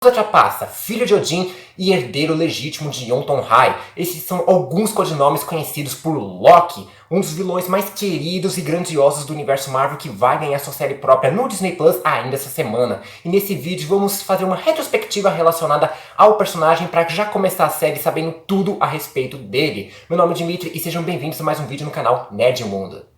Trapaça, filho de Odin e herdeiro legítimo de Jotunheim. Esses são alguns codinomes conhecidos por Loki, um dos vilões mais queridos e grandiosos do universo Marvel que vai ganhar sua série própria no Disney Plus ainda essa semana. E nesse vídeo vamos fazer uma retrospectiva relacionada ao personagem para já começar a série sabendo tudo a respeito dele. Meu nome é Dimitri e sejam bem-vindos a mais um vídeo no canal Nerdmundo.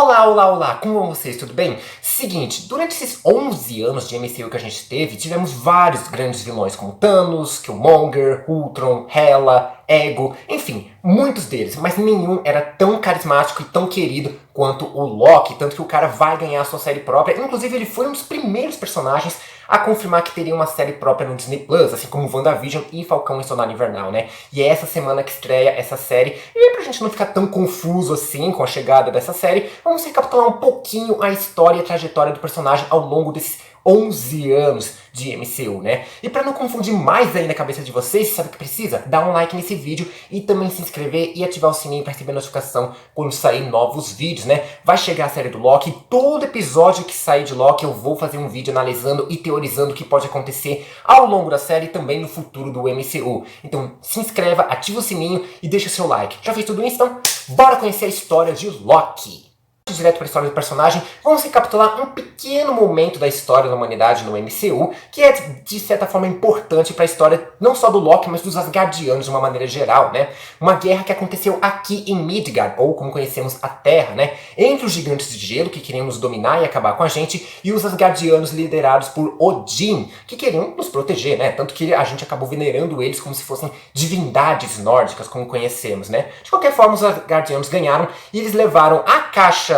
Olá, como vão vocês? Tudo bem? Seguinte, durante esses 11 anos de MCU que a gente teve, tivemos vários grandes vilões como Thanos, Killmonger, Ultron, Hela, Ego, enfim, muitos deles, mas nenhum era tão carismático e tão querido quanto o Loki, tanto que o cara vai ganhar a sua série própria. Inclusive ele foi um dos primeiros personagens a confirmar que teria uma série própria no Disney Plus, assim como WandaVision e Falcão e Soldado Invernal, né? E é essa semana que estreia essa série. E pra gente não ficar tão confuso assim com a chegada dessa série, vamos recapitular um pouquinho a história e a trajetória do personagem ao longo desses 11 anos de MCU, né? E pra não confundir mais ainda a cabeça de vocês, sabe o que precisa? Dá um like nesse vídeo e também se inscrever e ativar o sininho pra receber notificação quando sair novos vídeos, né? Vai chegar a série do Loki, todo episódio que sair de Loki eu vou fazer um vídeo analisando e teorizando o que pode acontecer ao longo da série e também no futuro do MCU. Então se inscreva, ativa o sininho e deixa o seu like. Já fez tudo isso? Então bora conhecer a história de Loki. Direto para a história do personagem, vamos recapitular um pequeno momento da história da humanidade no MCU, que é de certa forma importante para a história não só do Loki, mas dos Asgardianos de uma maneira geral, né? Uma guerra que aconteceu aqui em Midgard, ou como conhecemos a Terra, né? Entre os gigantes de gelo, que queriam nos dominar e acabar com a gente, e os Asgardianos liderados por Odin, que queriam nos proteger, né? Tanto que a gente acabou venerando eles como se fossem divindades nórdicas, como conhecemos, né? De qualquer forma, os Asgardianos ganharam e eles levaram a caixa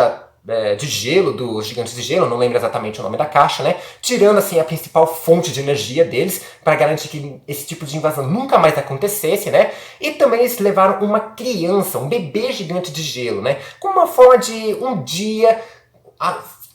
de gelo, dos gigantes de gelo, não lembro exatamente o nome da caixa, né? Tirando assim a principal fonte de energia deles, para garantir que esse tipo de invasão nunca mais acontecesse, né? E também eles levaram uma criança, um bebê gigante de gelo, né? Como uma forma de um dia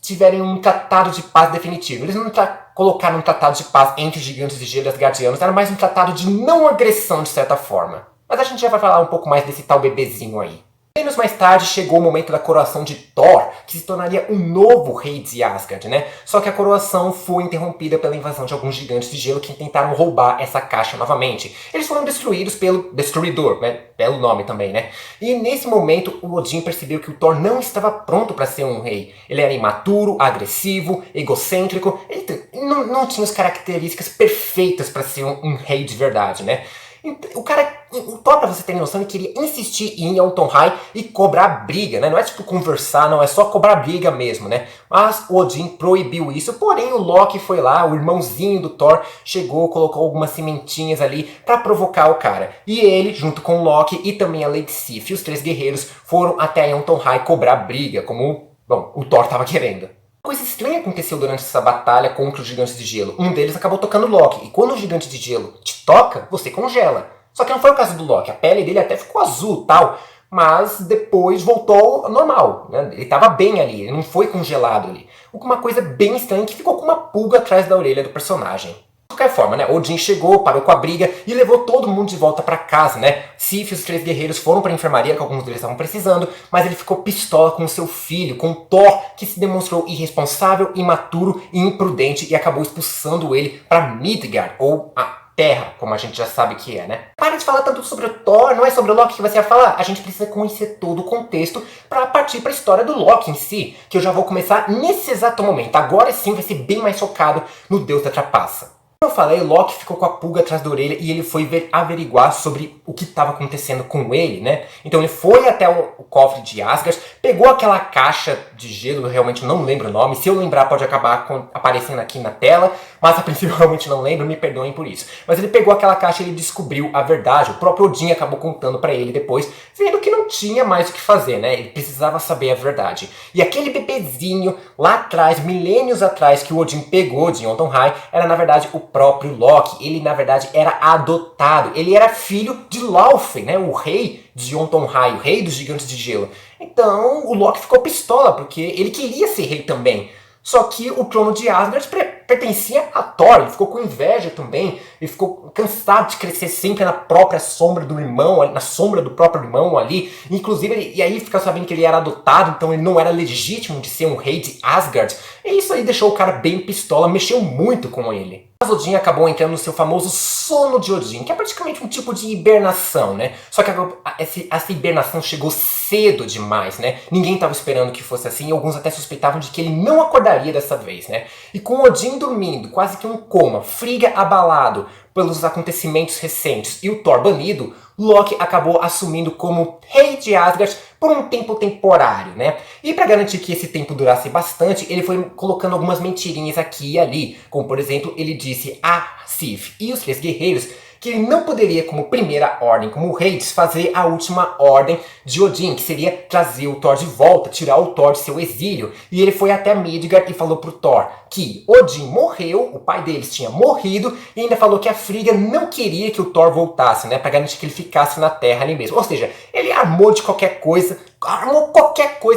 tiverem um tratado de paz definitivo. Eles não colocaram um tratado de paz entre os gigantes de gelo e as Asgardianos, era mais um tratado de não agressão de certa forma. Mas a gente já vai falar um pouco mais desse tal bebezinho aí. Anos mais tarde chegou o momento da coroação de Thor, que se tornaria o novo rei de Asgard, né? Só que a coroação foi interrompida pela invasão de alguns gigantes de gelo que tentaram roubar essa caixa novamente. Eles foram destruídos pelo Destruidor, né? Belo nome também, né? E nesse momento o Odin percebeu que o Thor não estava pronto para ser um rei. Ele era imaturo, agressivo, egocêntrico, ele não tinha as características perfeitas para ser um rei de verdade, né? O Thor, pra você ter noção, ele queria insistir em Jotunheim e cobrar briga, né? Não é tipo conversar, não, é só cobrar briga mesmo, né? Mas o Odin proibiu isso, porém o Loki foi lá, o irmãozinho do Thor, chegou, colocou algumas sementinhas ali pra provocar o cara. E ele, junto com o Loki e também a Lady Sif, os três guerreiros, foram até Jotunheim cobrar briga, como, bom, o Thor tava querendo. Coisa estranha aconteceu durante essa batalha contra os gigantes de gelo. Um deles acabou tocando Loki, e quando o gigante de gelo te toca, você congela. Só que não foi o caso do Loki, a pele dele até ficou azul e tal, mas depois voltou ao normal, né? Ele estava bem ali, ele não foi congelado ali. Uma coisa bem estranha que ficou com uma pulga atrás da orelha do personagem. De qualquer forma, né, Odin chegou, parou com a briga e levou todo mundo de volta para casa, né? Sif e os três guerreiros foram para a enfermaria, que alguns deles estavam precisando, mas ele ficou pistola com o seu filho, com Thor, que se demonstrou irresponsável, imaturo e imprudente e acabou expulsando ele para Midgard, ou a Terra, como a gente já sabe que é, né? Para de falar tanto sobre o Thor, não é sobre o Loki que você vai falar. A gente precisa conhecer todo o contexto para partir para a história do Loki em si, que eu já vou começar nesse exato momento. Agora sim vai ser bem mais focado no Deus da Trapaça. Como eu falei, Loki ficou com a pulga atrás da orelha e ele foi averiguar sobre o que estava acontecendo com ele, né? Então ele foi até o cofre de Asgard, pegou aquela caixa de gelo, eu realmente não lembro o nome, se eu lembrar pode acabar aparecendo aqui na tela, mas a princípio eu realmente não lembro, me perdoem por isso. Mas ele pegou aquela caixa e ele descobriu a verdade, o próprio Odin acabou contando pra ele depois, vendo que não tinha mais o que fazer, né? Ele precisava saber a verdade. E aquele bebezinho lá atrás, milênios atrás, que o Odin pegou de Jotunheim, era na verdade o próprio Loki. Ele na verdade era adotado, ele era filho de Laufey, né? O rei de Jotunheim, o rei dos gigantes de gelo. Então o Loki ficou pistola, porque ele queria ser rei também. Só que o trono de Asgard pertencia a Thor, ele ficou com inveja também, ele ficou cansado de crescer sempre na própria sombra do irmão, na sombra do próprio irmão ali, inclusive, e aí fica sabendo que ele era adotado, então ele não era legítimo de ser um rei de Asgard, e isso aí deixou o cara bem pistola, mexeu muito com ele. Mas Odin acabou entrando no seu famoso sono de Odin, que é praticamente um tipo de hibernação, né? Só que essa hibernação chegou cedo demais, né? Ninguém estava esperando que fosse assim, e alguns até suspeitavam de que ele não acordaria dessa vez, né? E com Odin dormindo, quase que um coma, Frigga abalado pelos acontecimentos recentes e o Thor banido, Loki acabou assumindo como rei de Asgard por um tempo temporário, né? E para garantir que esse tempo durasse bastante, ele foi colocando algumas mentirinhas aqui e ali, como por exemplo, ele disse a Sif e os três guerreiros que ele não poderia, como primeira ordem, como rei, desfazer a última ordem de Odin, que seria trazer o Thor de volta, tirar o Thor de seu exílio. E ele foi até Midgard e falou pro Thor que Odin morreu, o pai deles tinha morrido, e ainda falou que a Frigga não queria que o Thor voltasse, né, para garantir que ele ficasse na Terra ali mesmo. Ou seja, ele armou qualquer coisa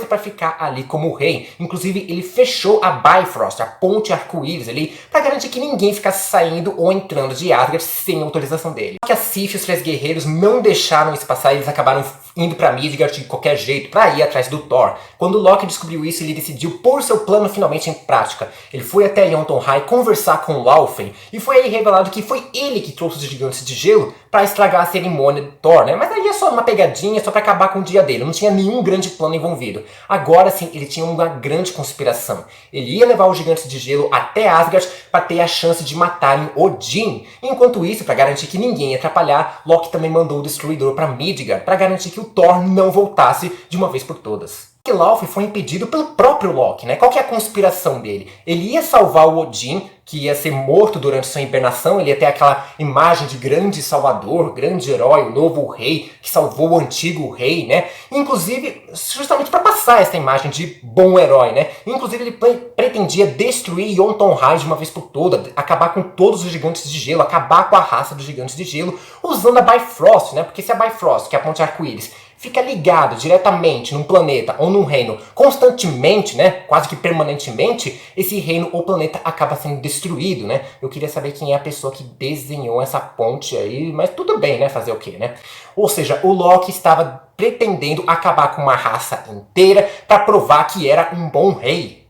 para ficar ali como rei. Inclusive, ele fechou a Bifrost, a ponte arco-íris ali, para garantir que ninguém ficasse saindo ou entrando de Asgard sem autorização dele. Só que a Sif e os três guerreiros não deixaram isso passar, eles acabaram indo para Midgard de qualquer jeito, para ir atrás do Thor. Quando Loki descobriu isso, ele decidiu pôr seu plano finalmente em prática. Ele foi até Jotunheim conversar com Laufey, e foi aí revelado que foi ele que trouxe os gigantes de gelo para estragar a cerimônia do Thor, né? Mas aí é só uma pegadinha, só para acabar com o dia dele. Não tinha nenhum grande plano envolvido. Agora sim, ele tinha uma grande conspiração. Ele ia levar os gigantes de gelo até Asgard para ter a chance de matarem Odin. Enquanto isso, para garantir que ninguém ia atrapalhar, Loki também mandou o Destruidor para Midgard, para garantir que o Thor não voltasse de uma vez por todas. Que Laufey foi impedido pelo próprio Loki, né? Qual que é a conspiração dele? Ele ia salvar o Odin, que ia ser morto durante sua hibernação, ele ia ter aquela imagem de grande salvador, grande herói, o novo rei, que salvou o antigo rei, né? Inclusive, justamente para passar essa imagem de bom herói, né? Inclusive, ele pretendia destruir Jotunheim de uma vez por todas, acabar com todos os gigantes de gelo, acabar com a raça dos gigantes de gelo, usando a Bifrost, né? Porque se a Bifrost, que é a ponte arco-íris, fica ligado diretamente num planeta ou num reino constantemente, né, quase que permanentemente, esse reino ou planeta acaba sendo destruído, né? Eu queria saber quem é a pessoa que desenhou essa ponte aí, mas tudo bem, né, fazer o quê, né? Ou seja, o Loki estava pretendendo acabar com uma raça inteira para provar que era um bom rei.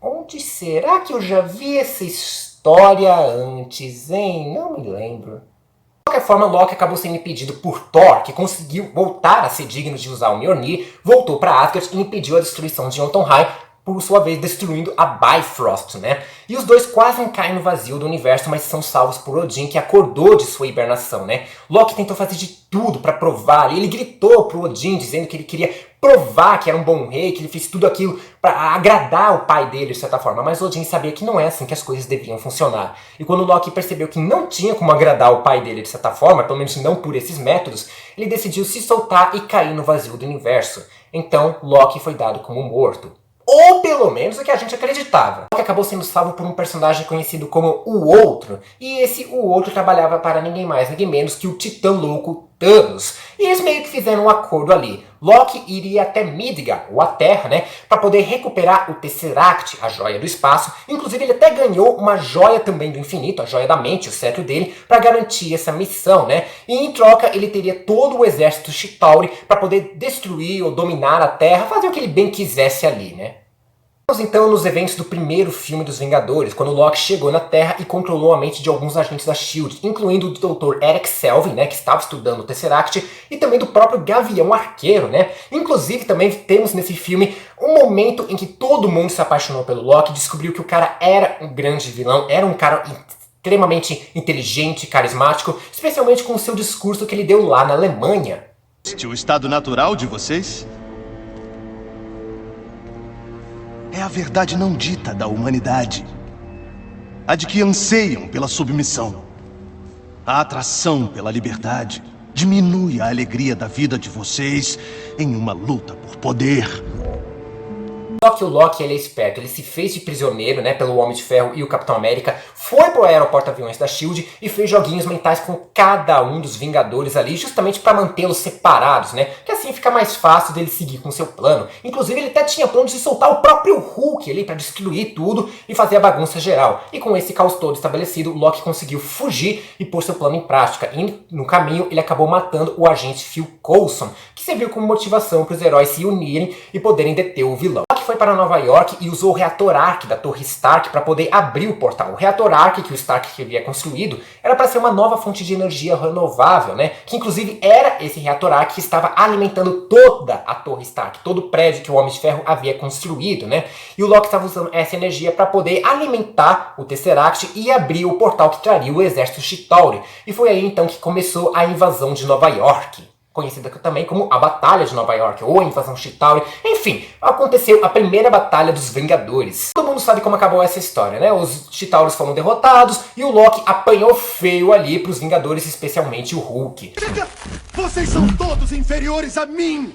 Onde será que eu já vi essa história antes, hein? Não me lembro. De qualquer forma, Loki acabou sendo impedido por Thor, que conseguiu voltar a ser digno de usar o Mjolnir, voltou para Asgard e impediu a destruição de Jotunheim, por sua vez destruindo a Bifrost, né? E os dois quase caem no vazio do universo, mas são salvos por Odin, que acordou de sua hibernação, né? Loki tentou fazer de tudo para provar, e ele gritou pro Odin, dizendo que ele queria provar que era um bom rei, que ele fez tudo aquilo para agradar o pai dele, de certa forma. Mas Odin sabia que não é assim que as coisas deviam funcionar. E quando Loki percebeu que não tinha como agradar o pai dele, de certa forma, pelo menos não por esses métodos, ele decidiu se soltar e cair no vazio do universo. Então, Loki foi dado como morto. Ou pelo menos o que a gente acreditava. Loki acabou sendo salvo por um personagem conhecido como o Outro. E esse O Outro trabalhava para ninguém mais, ninguém menos que o Titã Louco Thanos. E eles meio que fizeram um acordo ali. Loki iria até Midgard, ou a Terra, né, para poder recuperar o Tesseract, a joia do espaço. Inclusive ele até ganhou uma joia também do infinito, a joia da mente, o cetro dele, para garantir essa missão, né? E em troca ele teria todo o exército Chitauri para poder destruir ou dominar a Terra, fazer o que ele bem quisesse ali, né? Então nos eventos do primeiro filme dos Vingadores, quando Loki chegou na Terra e controlou a mente de alguns agentes da S.H.I.E.L.D., incluindo o Dr. Eric Selvig, né, que estava estudando o Tesseract, e também do próprio Gavião Arqueiro, né? Inclusive também temos nesse filme um momento em que todo mundo se apaixonou pelo Loki, descobriu que o cara era um grande vilão, era um cara extremamente inteligente, carismático, especialmente com o seu discurso que ele deu lá na Alemanha. O estado natural de vocês? É a verdade não dita da humanidade. A de que anseiam pela submissão. A atração pela liberdade diminui a alegria da vida de vocês em uma luta por poder. Só que o Loki ele é esperto, ele se fez de prisioneiro, né, pelo Homem de Ferro e o Capitão América, foi pro aeroporto-aviões da SHIELD e fez joguinhos mentais com cada um dos Vingadores ali, justamente para mantê-los separados, né, que assim fica mais fácil dele seguir com seu plano. Inclusive ele até tinha planos de soltar o próprio Hulk ali para destruir tudo e fazer a bagunça geral. E com esse caos todo estabelecido, o Loki conseguiu fugir e pôr seu plano em prática. E no caminho ele acabou matando o agente Phil Coulson, que serviu como motivação para os heróis se unirem e poderem deter o vilão. Loki foi para Nova York e usou o reator Ark da Torre Stark para poder abrir o portal. O reator Ark que o Stark havia construído era para ser uma nova fonte de energia renovável, né? Que inclusive era esse reator Ark que estava alimentando toda a Torre Stark, todo o prédio que o Homem de Ferro havia construído, né? E o Loki estava usando essa energia para poder alimentar o Tesseract e abrir o portal que traria o exército Chitauri. E foi aí então que começou a invasão de Nova York, conhecida também como a Batalha de Nova York, ou a Invasão Chitauri. Enfim, aconteceu a primeira Batalha dos Vingadores. Todo mundo sabe como acabou essa história, né? Os Chitauris foram derrotados e o Loki apanhou feio ali para os Vingadores, especialmente o Hulk. Vocês são todos inferiores a mim!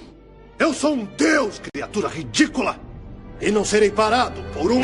Eu sou um deus, criatura ridícula! E não serei parado por um...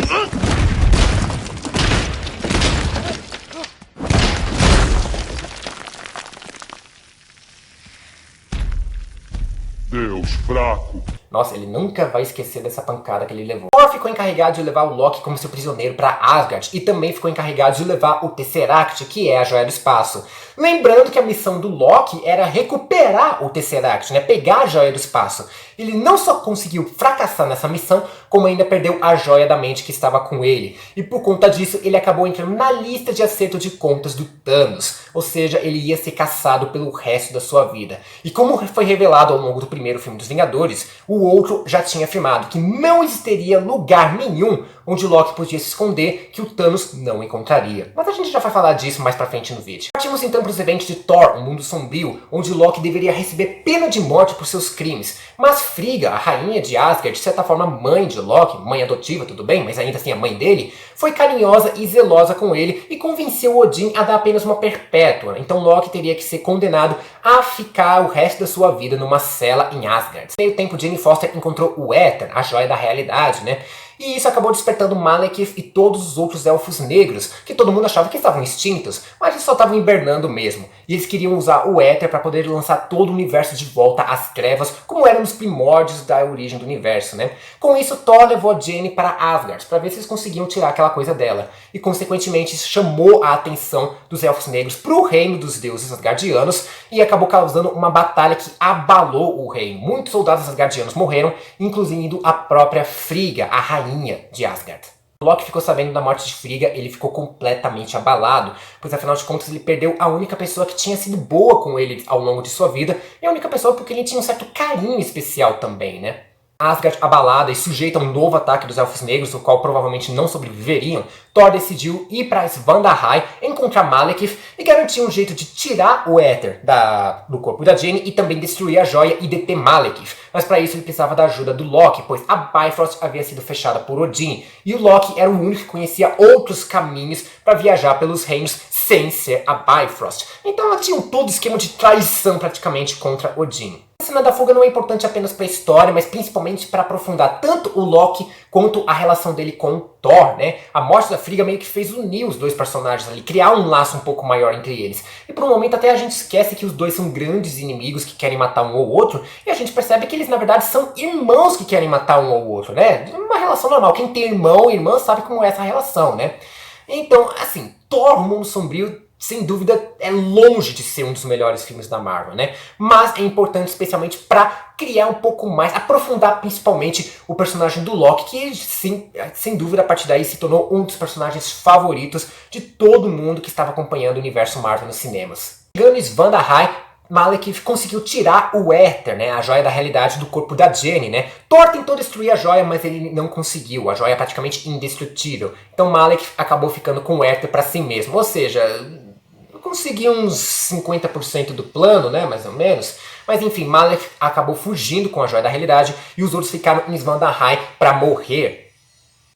Deus fraco. Nossa, ele nunca vai esquecer dessa pancada que ele levou. Thor ficou encarregado de levar o Loki como seu prisioneiro para Asgard e também ficou encarregado de levar o Tesseract, que é a Joia do Espaço. Lembrando que a missão do Loki era recuperar o Tesseract, né? Pegar a Joia do Espaço. Ele não só conseguiu fracassar nessa missão, como ainda perdeu a Joia da Mente que estava com ele. E por conta disso, ele acabou entrando na lista de acerto de contas do Thanos. Ou seja, ele ia ser caçado pelo resto da sua vida. E como foi revelado ao longo do primeiro filme dos Vingadores, o outro já tinha afirmado que não existiria lugar nenhum onde Loki podia se esconder que o Thanos não encontraria. Mas a gente já vai falar disso mais pra frente no vídeo. Partimos então para os eventos de Thor, um mundo sombrio, onde Loki deveria receber pena de morte por seus crimes. Mas Frigga, a rainha de Asgard, de certa forma mãe de Loki, mãe adotiva, tudo bem, mas ainda assim a mãe dele, foi carinhosa e zelosa com ele e convenceu Odin a dar apenas uma perpétua. Então Loki teria que ser condenado a ficar o resto da sua vida numa cela em Asgard. No meio tempo, Jane Foster encontrou o Éter, a joia da realidade, né? E isso acabou despertando Malekith e todos os outros elfos negros, que todo mundo achava que estavam extintos, mas eles só estavam hibernando mesmo. E eles queriam usar o Éter para poder lançar todo o universo de volta às trevas, como eram os primórdios da origem do universo, né? Com isso, Thor levou a Jane para Asgard, para ver se eles conseguiam tirar aquela coisa dela. E consequentemente isso chamou a atenção dos elfos negros para o reino dos deuses asgardianos, e acabou causando uma batalha que abalou o reino. Muitos soldados asgardianos morreram, incluindo a própria Frigga, a rainha de Asgard. Loki ficou sabendo da morte de Frigga, ele ficou completamente abalado, pois afinal de contas ele perdeu a única pessoa que tinha sido boa com ele ao longo de sua vida, e a única pessoa porque ele tinha um certo carinho especial também, né? Asgard abalada e sujeita a um novo ataque dos Elfos Negros, o qual provavelmente não sobreviveriam, Thor decidiu ir para Svanndahai, encontrar Malekith e garantir um jeito de tirar o Éter do corpo da Jane e também destruir a joia e deter Malekith. Mas para isso ele precisava da ajuda do Loki, pois a Bifrost havia sido fechada por Odin, e o Loki era o único que conhecia outros caminhos para viajar pelos reinos sem ser a Bifrost. Então ela tinha todo esquema de traição praticamente contra Odin. A cena da fuga não é importante apenas para a história, mas principalmente para aprofundar tanto o Loki quanto a relação dele com o Thor, né? A morte da Frigga meio que fez unir os dois personagens ali, criar um laço um pouco maior entre eles. E por um momento até a gente esquece que os dois são grandes inimigos que querem matar um ou outro, e a gente percebe que eles na verdade são irmãos que querem matar um ou outro, né? Uma relação normal. Quem tem irmão e irmã sabe como é essa relação, né? Então, assim, Thor, o Mundo Sombrio, sem dúvida, é longe de ser um dos melhores filmes da Marvel, né? Mas é importante especialmente para criar um pouco mais, aprofundar principalmente o personagem do Loki, que sim, sem dúvida a partir daí se tornou um dos personagens favoritos de todo mundo que estava acompanhando o universo Marvel nos cinemas. Chegando em Svanndahai, Malekith conseguiu tirar o Éter, né, a joia da realidade, do corpo da Jane, né? Thor tentou destruir a joia, mas ele não conseguiu. A joia é praticamente indestrutível. Então Malekith acabou ficando com o Éter para si mesmo. Ou seja, conseguiu uns 50% do plano, né, mais ou menos. Mas enfim, Malekith acabou fugindo com a joia da realidade e os outros ficaram em Svanndahai para morrer.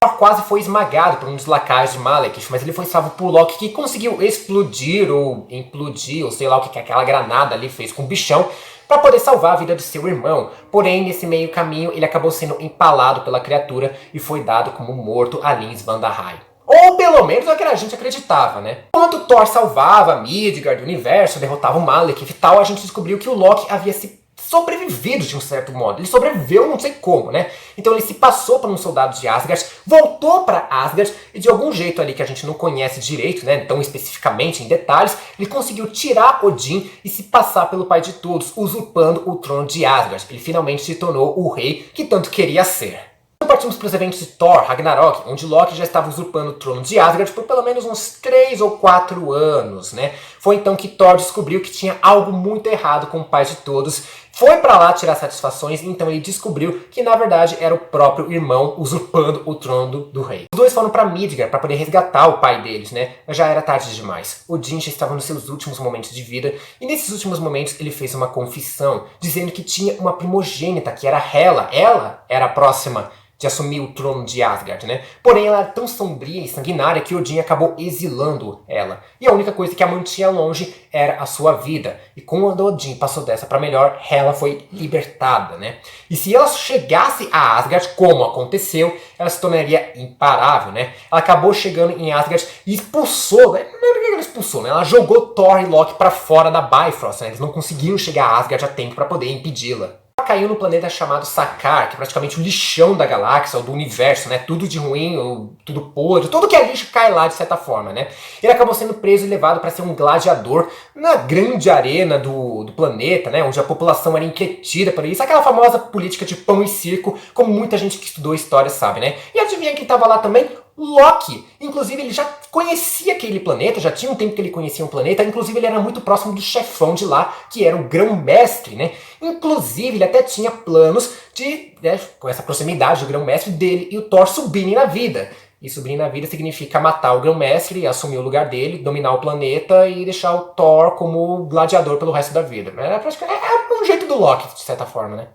Thor quase foi esmagado por um dos lacaios de Malekith, mas ele foi salvo por Loki, que conseguiu explodir ou implodir, ou sei lá o que aquela granada ali fez com o bichão, para poder salvar a vida do seu irmão. Porém, nesse meio caminho, ele acabou sendo empalado pela criatura e foi dado como morto ali em Svandaheim. Ou pelo menos é o que a gente acreditava, né? Enquanto Thor salvava Midgard, o universo, derrotava o Malekith e tal, a gente descobriu que o Loki havia se sobrevivido de um certo modo. Ele sobreviveu não sei como, né? Então ele se passou por um soldado de Asgard, voltou para Asgard e de algum jeito ali que a gente não conhece direito, né? Tão especificamente em detalhes, ele conseguiu tirar Odin e se passar pelo pai de todos, usurpando o trono de Asgard. Ele finalmente se tornou o rei que tanto queria ser. Então partimos para os eventos de Thor, Ragnarok, onde Loki já estava usurpando o trono de Asgard por pelo menos uns 3 ou 4 anos, né? Foi então que Thor descobriu que tinha algo muito errado com o pai de todos, foi para lá tirar satisfações e então ele descobriu que na verdade era o próprio irmão usurpando o trono do rei. Os dois foram para Midgard para poder resgatar o pai deles, né? Mas já era tarde demais. Odin já estava nos seus últimos momentos de vida e nesses últimos momentos ele fez uma confissão, dizendo que tinha uma primogênita, que era Hela. Ela era a próxima de assumir o trono de Asgard, né? Porém, ela era tão sombria e sanguinária que Odin acabou exilando ela. E a única coisa que a mantinha longe era a sua vida. E quando Odin passou dessa para melhor, Hela foi libertada, né? E se ela chegasse a Asgard, como aconteceu, ela se tornaria imparável, né? Ela acabou chegando em Asgard e expulsou, né? Não é que ela expulsou, né? Ela jogou Thor e Loki para fora da Bifrost, né? Eles não conseguiram chegar a Asgard a tempo para poder impedi-la. Caiu no planeta chamado Sakaar, que é praticamente o lixão da galáxia, ou do universo, né? Tudo de ruim, ou tudo podre, tudo que é lixo cai lá de certa forma, né? Ele acabou sendo preso e levado para ser um gladiador na grande arena do planeta, né? Onde a população era entretida por isso. Aquela famosa política de pão e circo, como muita gente que estudou história sabe, né? E adivinha quem estava lá também? Loki. Inclusive ele já conhecia aquele planeta, já tinha um tempo que ele conhecia um planeta, inclusive ele era muito próximo do chefão de lá, que era o Grão-Mestre, né? Inclusive ele até tinha planos de, né, com essa proximidade do Grão-Mestre dele e o Thor subirem na vida. E subir na vida significa matar o Grão-Mestre, assumir o lugar dele, dominar o planeta e deixar o Thor como gladiador pelo resto da vida. Era praticamente um jeito do Loki, de certa forma, né?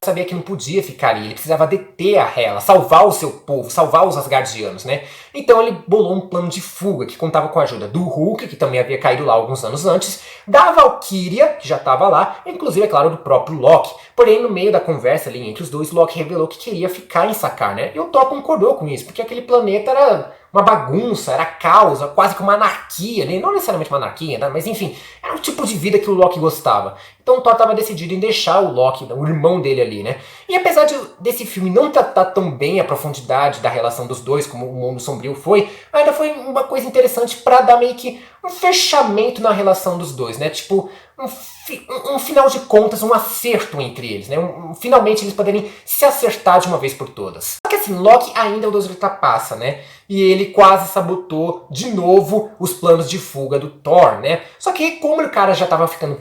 Sabia que não podia ficar ali, ele precisava deter a Hela, salvar o seu povo, salvar os Asgardianos, né? Então ele bolou um plano de fuga que contava com a ajuda do Hulk, que também havia caído lá alguns anos antes, da Valkyria, que já estava lá, inclusive, é claro, do próprio Loki. Porém, no meio da conversa ali entre os dois, Loki revelou que queria ficar em Sakaar, né? E o Thor concordou com isso, porque aquele planeta era uma bagunça, era caos, quase que uma anarquia, né? Não necessariamente uma anarquia, né? Mas enfim, era o tipo de vida que o Loki gostava. Então o Thor estava decidido em deixar o Loki, o irmão dele ali, né? E apesar desse filme não tratar tão bem a profundidade da relação dos dois como o Mundo Sombrio foi, ainda foi uma coisa interessante para dar meio que um fechamento na relação dos dois, né? Tipo, um final de contas, um acerto entre eles, né? Finalmente eles poderem se acertar de uma vez por todas. Só que assim, Loki ainda o Deus ultrapassa, né? E ele quase sabotou de novo os planos de fuga do Thor, né? Só que como o cara já estava ficando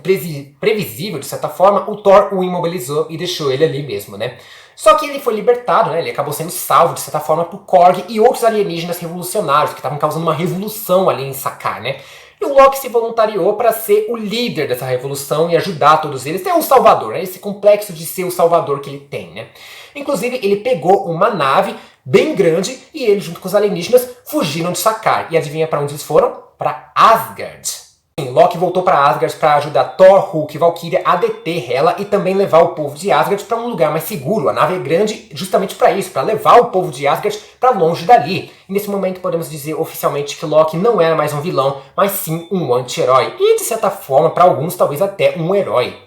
previsível de certa forma, o Thor o imobilizou e deixou ele ali mesmo, né? Só que ele foi libertado, né? Ele acabou sendo salvo de certa forma por Korg e outros alienígenas revolucionários que estavam causando uma revolução ali em Sakaar, né? E o Loki se voluntariou para ser o líder dessa revolução e ajudar todos eles. É um salvador, né? Esse complexo de ser o salvador que ele tem, né? Inclusive, ele pegou uma nave bem grande e ele, junto com os alienígenas, fugiram de Sakaar. E adivinha para onde eles foram? Para Asgard. Sim, Loki voltou para Asgard para ajudar Thor, Hulk e Valkyria a deter Hela e também levar o povo de Asgard para um lugar mais seguro. A nave é grande justamente para isso, para levar o povo de Asgard para longe dali. E nesse momento podemos dizer oficialmente que Loki não era mais um vilão, mas sim um anti-herói. E de certa forma, para alguns, talvez até um herói.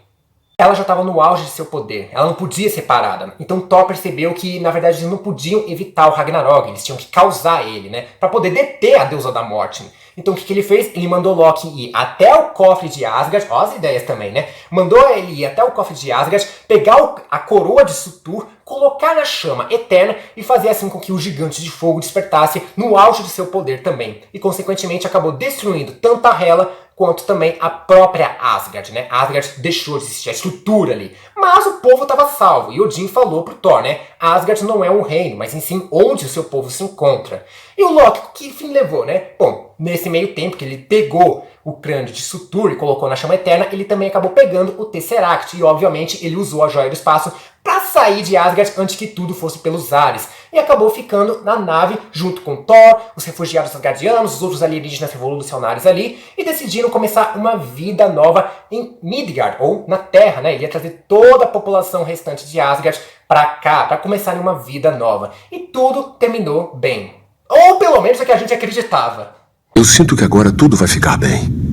Ela já estava no auge de seu poder, ela não podia ser parada. Então Thor percebeu que, na verdade, eles não podiam evitar o Ragnarok, eles tinham que causar ele, né? Para poder deter a deusa da morte. Então o que ele fez? Ele mandou Loki ir até o cofre de Asgard, ó as ideias também, né? Mandou ele ir até o cofre de Asgard, pegar a coroa de Surtur, colocar na chama eterna e fazer assim com que o gigante de fogo despertasse no auge de seu poder também. E consequentemente acabou destruindo tanto a Hela quanto também a própria Asgard, né? Asgard deixou de existir, a estrutura ali. Mas o povo estava salvo, e Odin falou pro Thor, né? Asgard não é um reino, mas sim onde o seu povo se encontra. E o Loki, que fim levou, né? Bom, nesse meio tempo que ele pegou o crânio de Surtur e colocou na chama eterna, ele também acabou pegando o Tesseract, e obviamente ele usou a Joia do Espaço para sair de Asgard antes que tudo fosse pelos ares. E acabou ficando na nave junto com Thor, os refugiados asgardianos, os outros alienígenas revolucionários ali, e decidiram começar uma vida nova em Midgard, ou na Terra, né? Ele ia trazer toda a população restante de Asgard pra cá, pra começarem uma vida nova. E tudo terminou bem. Ou pelo menos é o que a gente acreditava. Eu sinto que agora tudo vai ficar bem.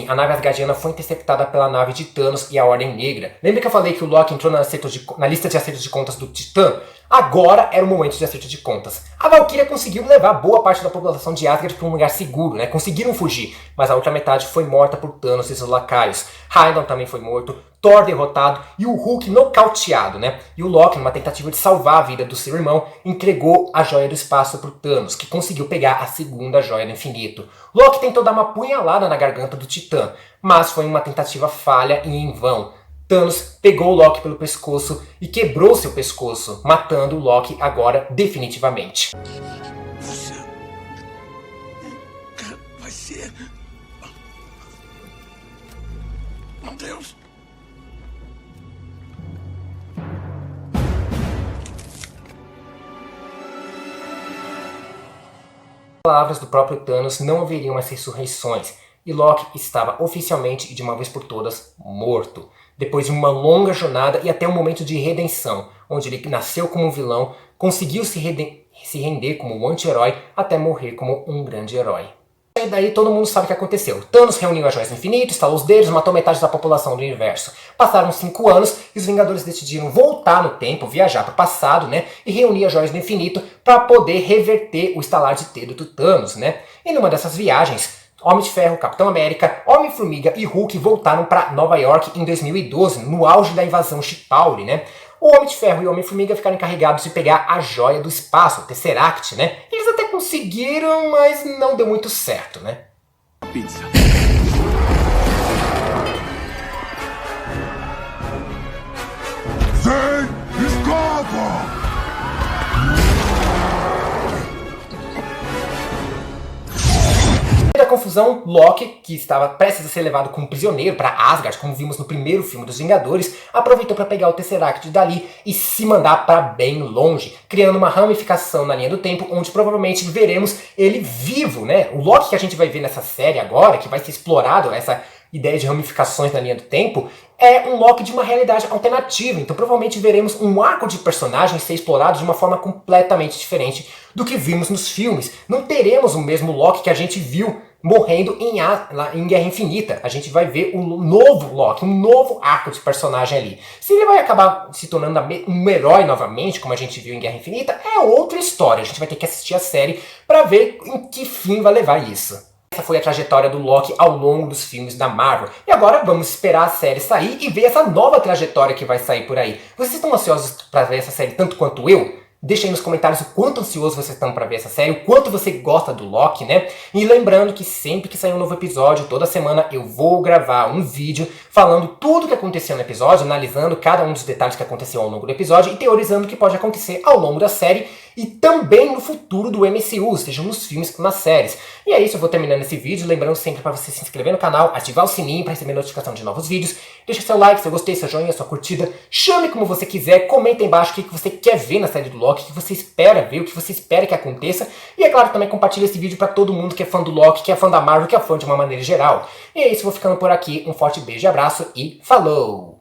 A nave asgardiana foi interceptada pela nave de Thanos e a Ordem Negra. Lembra que eu falei que o Loki entrou na lista de acertos de contas do Titã? Agora era o momento de acerto de contas. A Valkyria conseguiu levar boa parte da população de Asgard para um lugar seguro, né? Conseguiram fugir, mas a outra metade foi morta por Thanos e seus lacaios. Heimdall também foi morto, Thor derrotado e o Hulk nocauteado, né? E o Loki, numa tentativa de salvar a vida do seu irmão, entregou a Joia do Espaço para o Thanos, que conseguiu pegar a segunda Joia do Infinito. Loki tentou dar uma punhalada na garganta do Titã, mas foi uma tentativa falha e em vão. Thanos pegou o Loki pelo pescoço e quebrou seu pescoço, matando o Loki agora definitivamente. Você vai ser... Meu Deus! As palavras do próprio Thanos, não haveriam mais ressurreições, e Loki estava oficialmente e de uma vez por todas morto. Depois de uma longa jornada e até um momento de redenção, onde ele nasceu como um vilão, conseguiu se render como um anti-herói até morrer como um grande herói. E daí todo mundo sabe o que aconteceu. Thanos reuniu as Joias do Infinito, estalou os dedos, matou metade da população do universo. Passaram 5 anos e os Vingadores decidiram voltar no tempo, viajar para o passado, né? E reunir as Joias do Infinito para poder reverter o estalar de dedo do Thanos, né? E numa dessas viagens, Homem de Ferro, Capitão América, Homem-Formiga e Hulk voltaram para Nova York em 2012, no auge da invasão Chitauri, né? O Homem de Ferro e o Homem-Formiga ficaram encarregados de pegar a Joia do Espaço, o Tesseract, né? Eles até conseguiram, mas não deu muito certo, né? Pizza. Sem escova! Da confusão, Loki, que estava prestes a ser levado como prisioneiro para Asgard, como vimos no primeiro filme dos Vingadores, aproveitou para pegar o Tesseract dali e se mandar para bem longe, criando uma ramificação na linha do tempo, onde provavelmente veremos ele vivo, né? O Loki que a gente vai ver nessa série agora, que vai ser explorado, essa ideia de ramificações na linha do tempo, é um Loki de uma realidade alternativa. Então provavelmente veremos um arco de personagens ser explorado de uma forma completamente diferente do que vimos nos filmes. Não teremos o mesmo Loki que a gente viu morrendo em Guerra Infinita. A gente vai ver um novo Loki, um novo arco de personagem ali. Se ele vai acabar se tornando um herói novamente, como a gente viu em Guerra Infinita, é outra história. A gente vai ter que assistir a série para ver em que fim vai levar isso. Essa foi a trajetória do Loki ao longo dos filmes da Marvel. E agora vamos esperar a série sair e ver essa nova trajetória que vai sair por aí. Vocês estão ansiosos para ver essa série tanto quanto eu? Deixa aí nos comentários o quanto ansioso vocês estão para ver essa série, o quanto você gosta do Loki, né? E lembrando que sempre que sair um novo episódio, toda semana eu vou gravar um vídeo falando tudo o que aconteceu no episódio, analisando cada um dos detalhes que aconteceu ao longo do episódio e teorizando o que pode acontecer ao longo da série e também no futuro do MCU, seja nos filmes ou nas séries. E é isso, eu vou terminando esse vídeo, lembrando sempre para você se inscrever no canal, ativar o sininho para receber notificação de novos vídeos, deixa seu like se eu gostei, seu joinha, sua curtida, chame como você quiser, comenta aí embaixo o que você quer ver na série do Loki, o que você espera ver, o que você espera que aconteça, e é claro, também compartilha esse vídeo para todo mundo que é fã do Loki, que é fã da Marvel, que é fã de uma maneira geral. E é isso, vou ficando por aqui, um forte beijo e abraço e falou!